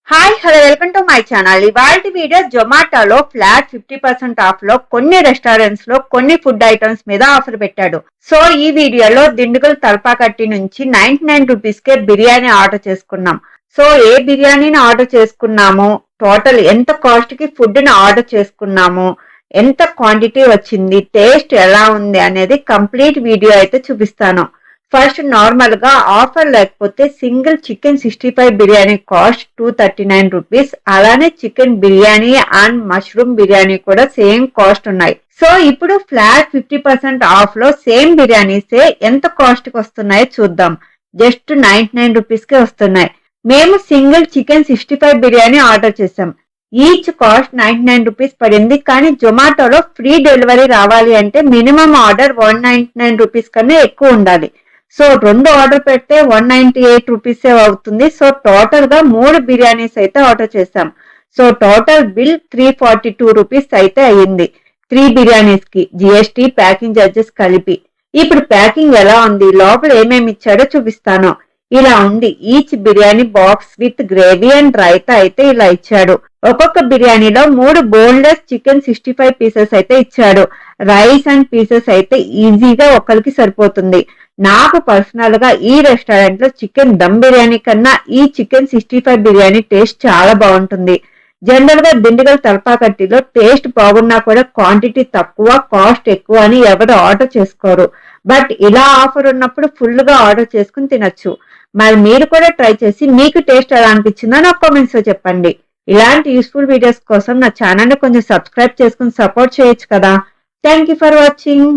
Hi hello welcome to my channel. ఇవాల్టి video జొమాటోలో flat 50% off లో కొన్ని రెస్టారెంట్స్ లో కొన్ని ఫుడ్ ఐటమ్స్ మీద ఆఫర్ పెట్టాడు. సో ఈ వీడియోలో దిండుగల్ తల్పాకట్టి నుంచి 99 రూపీస్ కే బిర్యానీ ఆర్డర్ చేసుకున్నాం. సో ఏ బిర్యానీని ఆర్డర్ చేసుకున్నాము, టోటల్ ఎంత కాస్ట్ కి ఫుడ్ ని ఆర్డర్ చేసుకున్నాము, ఎంత క్వాంటిటీ వచ్చింది, టేస్ట్ ఎలా ఉంది అనేది కంప్లీట్ వీడియో అయితే చూపిస్తాను. ఫస్ట్ నార్మల్ గా ఆఫర్ లేకపోతే single chicken 65 biryani cost 239 rupees. అలానే chicken biryani and mushroom biryani కూడా సేమ్ కాస్ట్ ఉన్నాయి. సో ఇప్పుడు ఫ్లాట్ 50% ఆఫ్ లో సేమ్ బిర్యానీసే ఎంత కాస్ట్ కి వస్తున్నాయో చూద్దాం. జస్ట్ 99 రూపీస్ కే వస్తున్నాయి. మేము సింగిల్ చికెన్ 65 బిర్యానీ ఆర్డర్ చేసాం. ఈచ్ కాస్ట్ 99 రూపీస్ పడింది. కానీ జొమాటోలో ఫ్రీ డెలివరీ రావాలి అంటే మినిమం ఆర్డర్ 199 రూపీస్ కన్నా ఎక్కువ ఉండాలి. సో 2 ఆర్డర్ పెడితే 198 రూపీస్ అవుతుంది. సో టోటల్ గా 3 బిర్యానీస్ అయితే ఆర్డర్ చేసాం. సో టోటల్ బిల్ 342 రూపీస్ అయితే అయ్యింది 3 బిర్యానీస్ కి, జిఎస్టీ ప్యాకింగ్ చార్జెస్ కలిపి. ఇప్పుడు ప్యాకింగ్ ఎలా ఉంది, లోపల ఏమేమి ఇచ్చాడో చూపిస్తాను. ఇలా ఉంది. Each biryani box with gravy and raita అయితే ఇలా ఇచ్చాడు. ఒక్కొక్క బిర్యానీలో 3 బోన్లెస్ చికెన్ 65 పీసెస్ అయితే ఇచ్చాడు. రైస్ అండ్ పీసెస్ అయితే ఈజీగా ఒకరికి సరిపోతుంది. నాకు పర్సనల్ గా ఈ రెస్టారెంట్ లో చికెన్ దమ్ బిర్యానీ కన్నా ఈ చికెన్ 65 బిర్యానీ టేస్ట్ చాలా బాగుంటుంది. జనరల్ గా దిండుగల్ తల్పాకట్టిలో టేస్ట్ బాగున్నా కూడా క్వాంటిటీ తక్కువ, కాస్ట్ ఎక్కువ అని ఎవరు ఆర్డర్ చేసుకోరు. బట్ ఇలా ఆఫర్ ఉన్నప్పుడు ఫుల్ గా ఆర్డర్ చేసుకుని తినొచ్చు. మరి మీరు కూడా ట్రై చేసి మీకు టేస్ట్ ఎలా అనిపించిందో నాకు కామెంట్స్ లో చెప్పండి. ఇలాంటి యూస్ఫుల్ వీడియోస్ కోసం నా ఛానల్ ని కొంచెం సబ్స్క్రైబ్ చేసుకుని సపోర్ట్ చేయొచ్చు కదా. Thank you for watching.